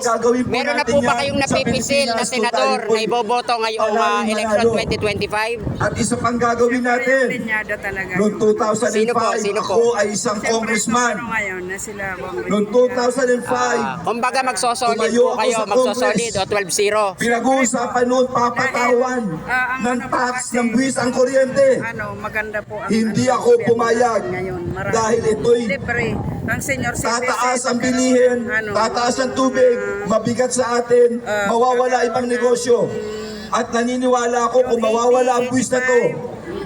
Gagawin po Meron na natin po ba yan kayong sa napipisil na Pilipinas senador kung tayo na iboboto ngayong panalo. election 2025? At isa pang gagawin natin, Pinyada talaga. noong 2005, Sino po? Sino po? ako ay isang congressman. Ngayon na sila. Noong 2005, Kumbaga magsosolid tumayo po ako kayo, sa magsosolid o Congress. 12-0. Pinag-uusapan noon papatawan ng tax ng buwis ang kuryente. Maganda po ang Hindi ako pumayag ngayon. dahil ito'y Libre. Ang senior tataas ang bilihin, tataas ang tubig, mabigat sa atin, mawawala ibang negosyo. At naniniwala ako kung mawawala ang buwis na to,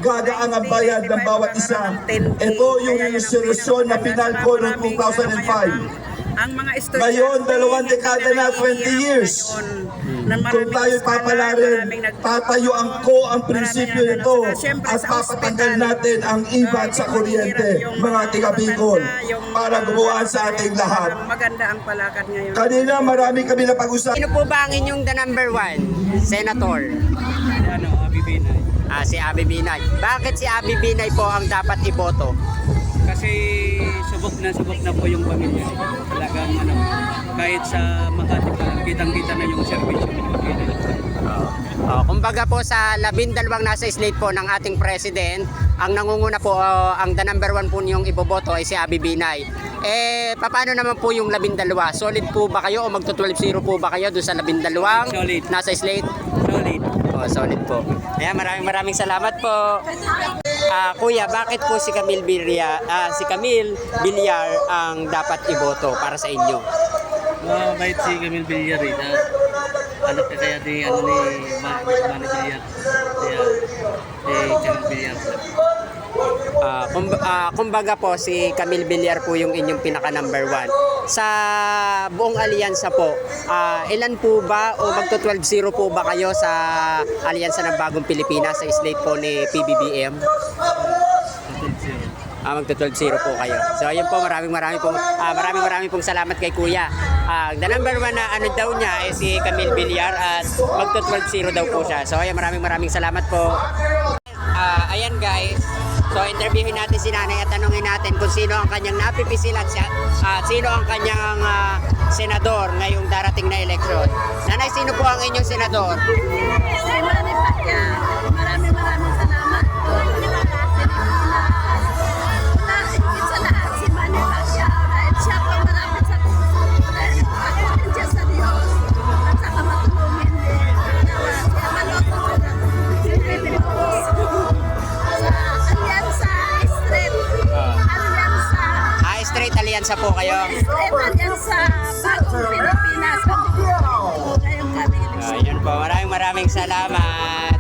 gagaan ang bayad ng bawat isa. Ito yung resolusyon na pinalko noong 2005. Ang mga estudyante Ngayon, 2 dekada na, 20 years. Kung tayo papalarin, tatayuan ko ang prinsipyo nito at papatanggal natin ang ibat sa kuryente, mga tiga-Bicol, para gumawa sa ating lahat. Maganda ang palakad ngayon. Kanina, marami kami na pag-usapan. Sino po ba ang inyong the number 1 senator? Abi Binay. Si Abi Binay. Bakit si Abi Binay po ang dapat iboto? Kasi subok na po yung pamilya. Talagang kahit sa Makati pa lang, kitang-kita na yung servisyo ng Binay. Kumbaga po sa 12 nasa slate po ng ating president, ang nangunguna po, ang the number 1 po niyong iboboto ay si Abi Binay. Paano naman po yung 12? Solid po ba kayo o magto-12-0 po ba kayo doon sa 12 Solid. nasa slate? Solid. Solid po. Ayan, maraming salamat po. Kuya, bakit po si Camille Villar ang dapat iboto para sa inyo? Mabait si Camille Villar eh. Anak ka kaya ni Manny Villar. Camille Villar. Kumbaga po si Camille Villar po yung inyong pinaka number 1. Sa buong alyansa po, ilan po ba o magto 12-0 po ba kayo sa alyansa ng Bagong Pilipinas sa slate po ni PBBM? Magto 12-0 po kayo. So ayun po, maraming pong salamat kay Kuya. The number 1 na ano daw niya ay si Camille Villar at magto 12-0 daw po siya. So ayun, maraming salamat po. Ayan guys. So interviewin natin si Nanay at tanungin natin kung sino ang kanyang napipisilan at sino ang kanyang senador ngayong darating na eleksyon. Nanay, sino po ang inyong senador? Si Manny Pacquiao. Maraming salamat po. Higit sa lahat si Manny Pacquiao dahil siya po marami sa puso. Dahil pagkutin siya sa Diyos at saka matulungin din. Kaya siya maloto siya ng Philippine Post. Sa Alyansa Street. Alyansa. Straight Alyansa po kayo. Street Alyansa. Bagong Pilipinas. Ngayong gabi. Ayun po, maraming salamat.